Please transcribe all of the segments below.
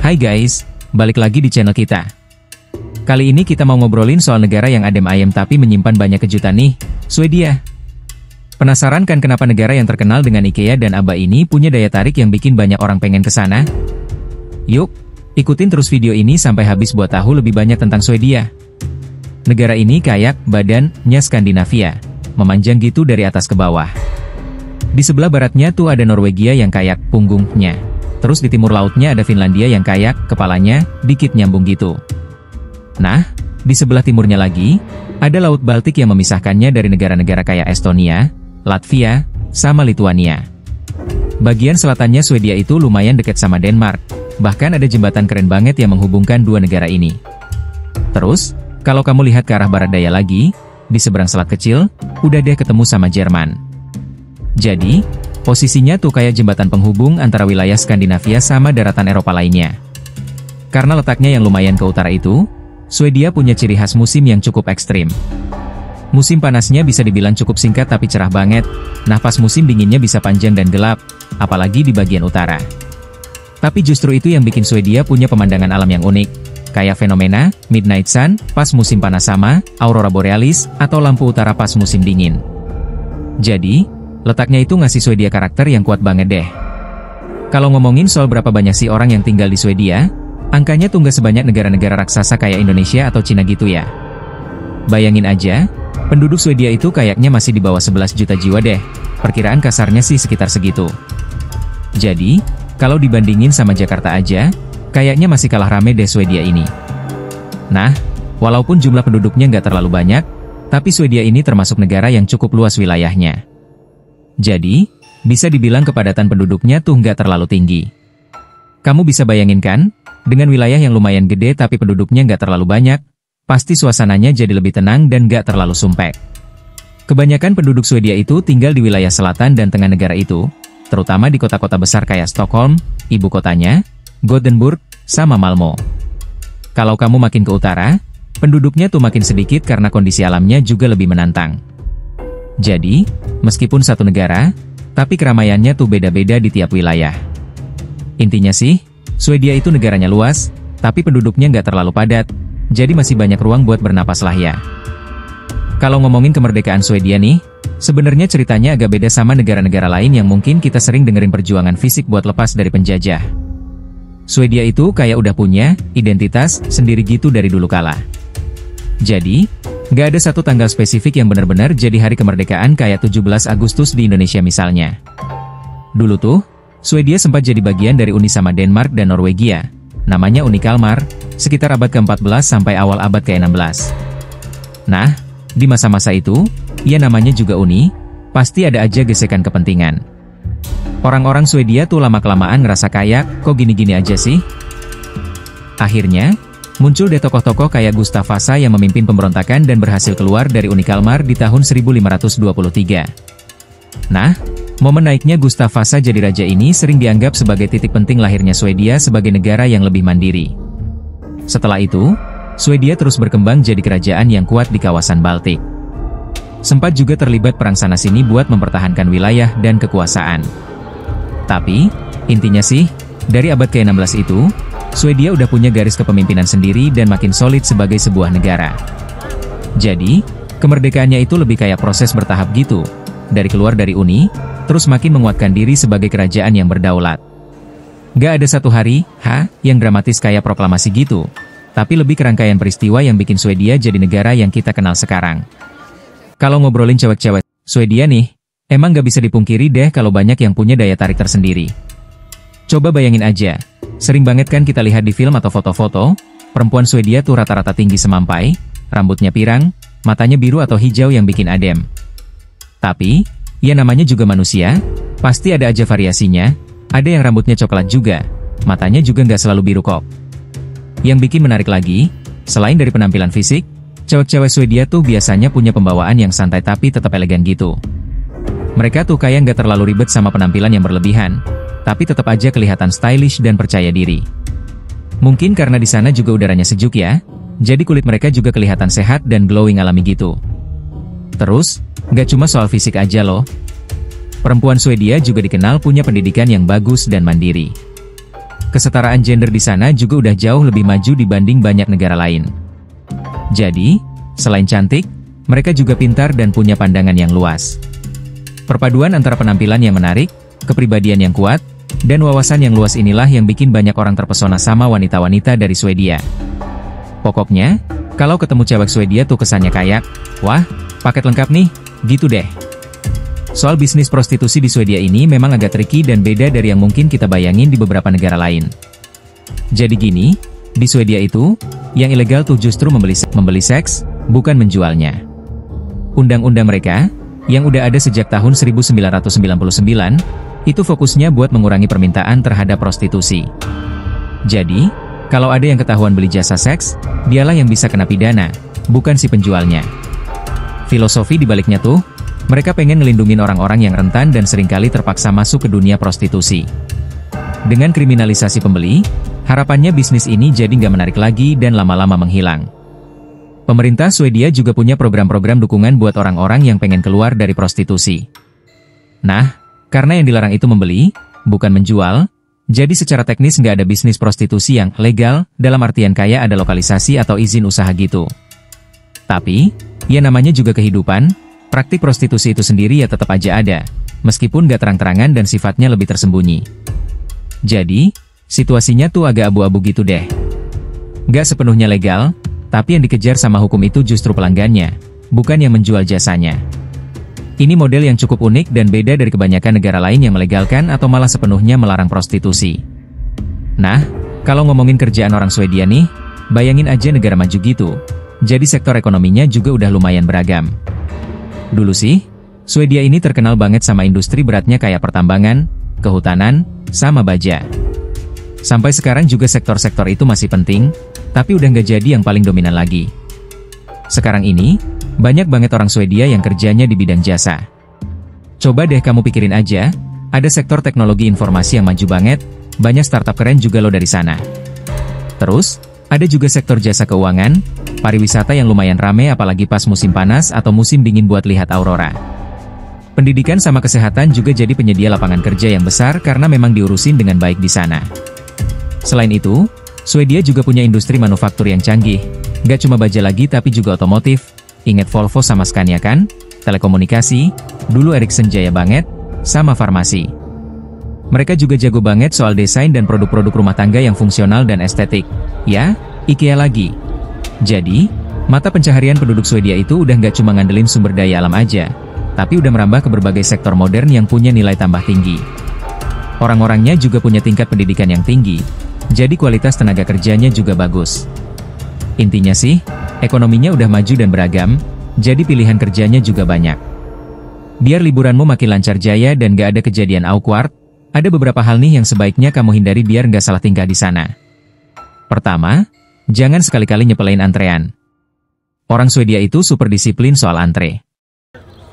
Hai guys, balik lagi di channel kita. Kali ini kita mau ngobrolin soal negara yang adem ayem tapi menyimpan banyak kejutan nih, Swedia. Penasaran kan kenapa negara yang terkenal dengan IKEA dan ABBA ini punya daya tarik yang bikin banyak orang pengen ke sana? Yuk, ikutin terus video ini sampai habis buat tahu lebih banyak tentang Swedia. Negara ini kayak badannya Skandinavia, memanjang gitu dari atas ke bawah. Di sebelah baratnya tuh ada Norwegia yang kayak punggungnya. Terus di timur lautnya ada Finlandia yang kayak kepalanya, dikit nyambung gitu. Nah, di sebelah timurnya lagi, ada Laut Baltik yang memisahkannya dari negara-negara kayak Estonia, Latvia, sama Lituania. Bagian selatannya Swedia itu lumayan dekat sama Denmark, bahkan ada jembatan keren banget yang menghubungkan dua negara ini. Terus, kalau kamu lihat ke arah barat daya lagi, di seberang selat kecil, udah deh ketemu sama Jerman. Jadi, posisinya tuh kayak jembatan penghubung antara wilayah Skandinavia sama daratan Eropa lainnya. Karena letaknya yang lumayan ke utara itu, Swedia punya ciri khas musim yang cukup ekstrim. Musim panasnya bisa dibilang cukup singkat tapi cerah banget, nah pas musim dinginnya bisa panjang dan gelap, apalagi di bagian utara. Tapi justru itu yang bikin Swedia punya pemandangan alam yang unik, kayak fenomena Midnight Sun pas musim panas sama Aurora Borealis atau lampu utara pas musim dingin. Jadi, letaknya itu ngasih Swedia karakter yang kuat banget deh. Kalau ngomongin soal berapa banyak sih orang yang tinggal di Swedia, angkanya tuh nggak sebanyak negara-negara raksasa kayak Indonesia atau Cina gitu ya. Bayangin aja, penduduk Swedia itu kayaknya masih di bawah 11 juta jiwa deh, perkiraan kasarnya sih sekitar segitu. Jadi, kalau dibandingin sama Jakarta aja, kayaknya masih kalah rame deh Swedia ini. Nah, walaupun jumlah penduduknya nggak terlalu banyak, tapi Swedia ini termasuk negara yang cukup luas wilayahnya. Jadi, bisa dibilang kepadatan penduduknya tuh nggak terlalu tinggi. Kamu bisa bayangin kan, dengan wilayah yang lumayan gede tapi penduduknya nggak terlalu banyak, pasti suasananya jadi lebih tenang dan nggak terlalu sumpek. Kebanyakan penduduk Swedia itu tinggal di wilayah selatan dan tengah negara itu, terutama di kota-kota besar kayak Stockholm, ibu kotanya, Gothenburg, sama Malmö. Kalau kamu makin ke utara, penduduknya tuh makin sedikit karena kondisi alamnya juga lebih menantang. Jadi, meskipun satu negara, tapi keramaiannya tuh beda-beda di tiap wilayah. Intinya sih, Swedia itu negaranya luas, tapi penduduknya nggak terlalu padat, jadi masih banyak ruang buat bernapas lah ya. Kalau ngomongin kemerdekaan Swedia nih, sebenarnya ceritanya agak beda sama negara-negara lain yang mungkin kita sering dengerin perjuangan fisik buat lepas dari penjajah. Swedia itu kayak udah punya identitas sendiri gitu dari dulu kala. Jadi, nggak ada satu tanggal spesifik yang benar-benar jadi hari kemerdekaan kayak 17 Agustus di Indonesia misalnya. Dulu tuh, Swedia sempat jadi bagian dari Uni sama Denmark dan Norwegia, namanya Uni Kalmar, sekitar abad ke-14 sampai awal abad ke-16. Nah, di masa-masa itu, ya namanya juga Uni, pasti ada aja gesekan kepentingan. Orang-orang Swedia tuh lama-kelamaan ngerasa kayak, kok gini-gini aja sih? Akhirnya, muncul deh tokoh-tokoh kayak Gustav Vasa yang memimpin pemberontakan dan berhasil keluar dari Uni Kalmar di tahun 1523. Nah, momen naiknya Gustav Vasa jadi raja ini sering dianggap sebagai titik penting lahirnya Swedia sebagai negara yang lebih mandiri. Setelah itu, Swedia terus berkembang jadi kerajaan yang kuat di kawasan Baltik. Sempat juga terlibat perang sana-sini buat mempertahankan wilayah dan kekuasaan. Tapi, intinya sih, dari abad ke-16 itu, Swedia udah punya garis kepemimpinan sendiri dan makin solid sebagai sebuah negara. Jadi, kemerdekaannya itu lebih kayak proses bertahap gitu, dari keluar dari Uni, terus makin menguatkan diri sebagai kerajaan yang berdaulat. Gak ada satu hari, yang dramatis kayak proklamasi gitu, tapi lebih kerangkaian peristiwa yang bikin Swedia jadi negara yang kita kenal sekarang. Kalau ngobrolin cewek-cewek Swedia nih, emang gak bisa dipungkiri deh kalau banyak yang punya daya tarik tersendiri. Coba bayangin aja, sering banget kan kita lihat di film atau foto-foto, perempuan Swedia tuh rata-rata tinggi semampai, rambutnya pirang, matanya biru atau hijau yang bikin adem. Tapi, ya namanya juga manusia, pasti ada aja variasinya, ada yang rambutnya coklat juga, matanya juga nggak selalu biru kok. Yang bikin menarik lagi, selain dari penampilan fisik, cewek-cewek Swedia tuh biasanya punya pembawaan yang santai tapi tetap elegan gitu. Mereka tuh kayak nggak terlalu ribet sama penampilan yang berlebihan, tapi tetap aja kelihatan stylish dan percaya diri. Mungkin karena di sana juga udaranya sejuk ya, jadi kulit mereka juga kelihatan sehat dan glowing alami gitu. Terus, nggak cuma soal fisik aja loh. Perempuan Swedia juga dikenal punya pendidikan yang bagus dan mandiri. Kesetaraan gender di sana juga udah jauh lebih maju dibanding banyak negara lain. Jadi, selain cantik, mereka juga pintar dan punya pandangan yang luas. Perpaduan antara penampilan yang menarik, kepribadian yang kuat, dan wawasan yang luas inilah yang bikin banyak orang terpesona sama wanita-wanita dari Swedia. Pokoknya, kalau ketemu cewek Swedia tuh kesannya kayak, wah, paket lengkap nih, gitu deh. Soal bisnis prostitusi di Swedia ini memang agak tricky dan beda dari yang mungkin kita bayangin di beberapa negara lain. Jadi gini, di Swedia itu, yang ilegal tuh justru membeli seks, bukan menjualnya. Undang-undang mereka, yang udah ada sejak tahun 1999, itu fokusnya buat mengurangi permintaan terhadap prostitusi. Jadi, kalau ada yang ketahuan beli jasa seks, dialah yang bisa kena pidana, bukan si penjualnya. Filosofi dibaliknya tuh, mereka pengen ngelindungin orang-orang yang rentan dan seringkali terpaksa masuk ke dunia prostitusi. Dengan kriminalisasi pembeli, harapannya bisnis ini jadi nggak menarik lagi dan lama-lama menghilang. Pemerintah Swedia juga punya program-program dukungan buat orang-orang yang pengen keluar dari prostitusi. Nah, karena yang dilarang itu membeli, bukan menjual, jadi secara teknis nggak ada bisnis prostitusi yang legal, dalam artian kayak ada lokalisasi atau izin usaha gitu. Tapi, ya namanya juga kehidupan, praktik prostitusi itu sendiri ya tetap aja ada, meskipun nggak terang-terangan dan sifatnya lebih tersembunyi. Jadi, situasinya tuh agak abu-abu gitu deh. Nggak sepenuhnya legal, tapi yang dikejar sama hukum itu justru pelanggannya, bukan yang menjual jasanya. Ini model yang cukup unik dan beda dari kebanyakan negara lain yang melegalkan atau malah sepenuhnya melarang prostitusi. Nah, kalau ngomongin kerjaan orang Swedia nih, bayangin aja negara maju gitu. Jadi sektor ekonominya juga udah lumayan beragam. Dulu sih, Swedia ini terkenal banget sama industri beratnya kayak pertambangan, kehutanan, sama baja. Sampai sekarang juga sektor-sektor itu masih penting, tapi udah nggak jadi yang paling dominan lagi. Sekarang ini, banyak banget orang Swedia yang kerjanya di bidang jasa. Coba deh kamu pikirin aja, ada sektor teknologi informasi yang maju banget, banyak startup keren juga loh dari sana. Terus, ada juga sektor jasa keuangan, pariwisata yang lumayan rame apalagi pas musim panas atau musim dingin buat lihat aurora. Pendidikan sama kesehatan juga jadi penyedia lapangan kerja yang besar karena memang diurusin dengan baik di sana. Selain itu, Swedia juga punya industri manufaktur yang canggih, nggak cuma baja lagi tapi juga otomotif, inget Volvo sama Scania kan, telekomunikasi, dulu Ericsson jaya banget, sama farmasi. Mereka juga jago banget soal desain dan produk-produk rumah tangga yang fungsional dan estetik. Ya, IKEA lagi. Jadi, mata pencaharian penduduk Swedia itu udah nggak cuma ngandelin sumber daya alam aja, tapi udah merambah ke berbagai sektor modern yang punya nilai tambah tinggi. Orang-orangnya juga punya tingkat pendidikan yang tinggi, jadi kualitas tenaga kerjanya juga bagus. Intinya sih, ekonominya udah maju dan beragam, jadi pilihan kerjanya juga banyak. Biar liburanmu makin lancar jaya dan gak ada kejadian awkward, ada beberapa hal nih yang sebaiknya kamu hindari biar nggak salah tingkah di sana. Pertama, jangan sekali-kali nyepelin antrean. Orang Swedia itu super disiplin soal antre.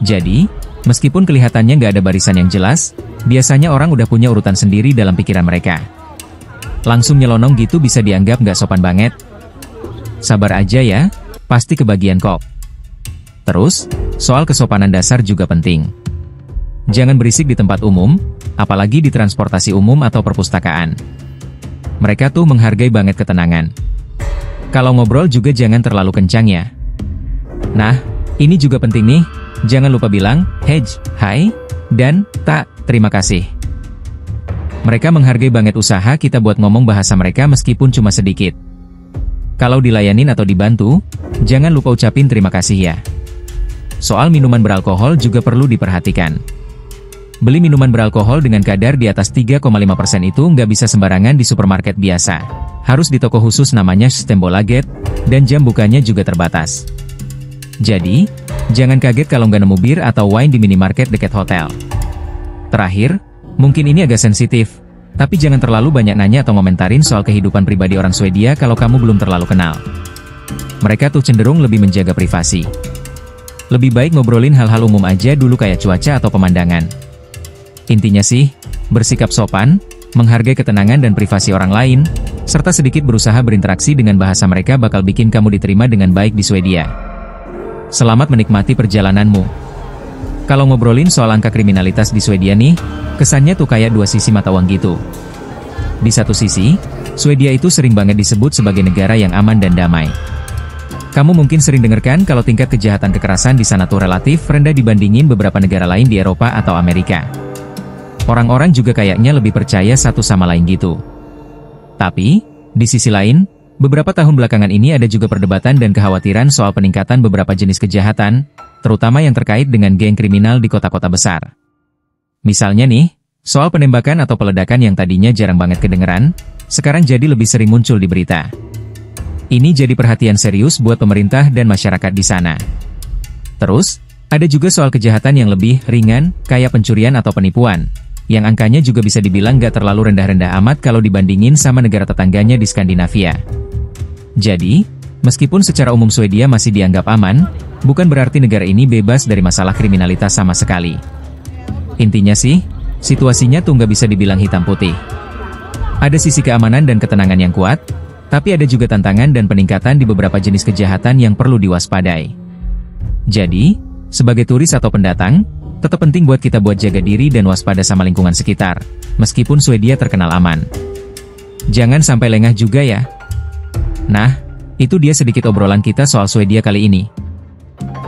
Jadi, meskipun kelihatannya nggak ada barisan yang jelas, biasanya orang udah punya urutan sendiri dalam pikiran mereka. Langsung nyelonong gitu bisa dianggap nggak sopan banget. Sabar aja ya, pasti kebagian kok. Terus, soal kesopanan dasar juga penting. Jangan berisik di tempat umum, apalagi di transportasi umum atau perpustakaan. Mereka tuh menghargai banget ketenangan. Kalau ngobrol juga jangan terlalu kencang ya. Nah, ini juga penting nih, jangan lupa bilang, hej, hai, dan, tak, terima kasih. Mereka menghargai banget usaha kita buat ngomong bahasa mereka meskipun cuma sedikit. Kalau dilayanin atau dibantu, jangan lupa ucapin terima kasih ya. Soal minuman beralkohol juga perlu diperhatikan. Beli minuman beralkohol dengan kadar di atas 3,5% itu nggak bisa sembarangan di supermarket biasa. Harus di toko khusus namanya Systembolaget, dan jam bukanya juga terbatas. Jadi, jangan kaget kalau nggak nemu bir atau wine di minimarket dekat hotel. Terakhir, mungkin ini agak sensitif, tapi jangan terlalu banyak nanya atau ngomentarin soal kehidupan pribadi orang Swedia kalau kamu belum terlalu kenal. Mereka tuh cenderung lebih menjaga privasi. Lebih baik ngobrolin hal-hal umum aja dulu kayak cuaca atau pemandangan. Intinya sih, bersikap sopan, menghargai ketenangan dan privasi orang lain, serta sedikit berusaha berinteraksi dengan bahasa mereka bakal bikin kamu diterima dengan baik di Swedia. Selamat menikmati perjalananmu. Kalau ngobrolin soal angka kriminalitas di Swedia nih, kesannya tuh kayak dua sisi mata uang gitu. Di satu sisi, Swedia itu sering banget disebut sebagai negara yang aman dan damai. Kamu mungkin sering dengarkan kalau tingkat kejahatan kekerasan di sana tuh relatif rendah dibandingin beberapa negara lain di Eropa atau Amerika. Orang-orang juga kayaknya lebih percaya satu sama lain gitu. Tapi, di sisi lain, beberapa tahun belakangan ini ada juga perdebatan dan kekhawatiran soal peningkatan beberapa jenis kejahatan, terutama yang terkait dengan geng kriminal di kota-kota besar. Misalnya nih, soal penembakan atau peledakan yang tadinya jarang banget kedengeran, sekarang jadi lebih sering muncul di berita. Ini jadi perhatian serius buat pemerintah dan masyarakat di sana. Terus, ada juga soal kejahatan yang lebih ringan, kayak pencurian atau penipuan, yang angkanya juga bisa dibilang gak terlalu rendah-rendah amat kalau dibandingin sama negara tetangganya di Skandinavia. Jadi, meskipun secara umum Swedia masih dianggap aman, bukan berarti negara ini bebas dari masalah kriminalitas sama sekali. Intinya sih, situasinya tuh gak bisa dibilang hitam putih. Ada sisi keamanan dan ketenangan yang kuat, tapi ada juga tantangan dan peningkatan di beberapa jenis kejahatan yang perlu diwaspadai. Jadi, sebagai turis atau pendatang, tetap penting buat kita buat jaga diri dan waspada sama lingkungan sekitar, meskipun Swedia terkenal aman. Jangan sampai lengah juga ya. Nah, itu dia sedikit obrolan kita soal Swedia kali ini.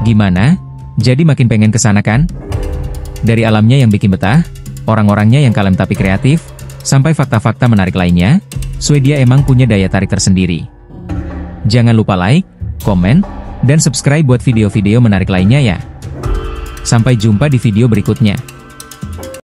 Gimana? Jadi makin pengen kesana kan? Dari alamnya yang bikin betah, orang-orangnya yang kalem tapi kreatif, sampai fakta-fakta menarik lainnya, Swedia emang punya daya tarik tersendiri. Jangan lupa like, komen, dan subscribe buat video-video menarik lainnya ya. Sampai jumpa di video berikutnya.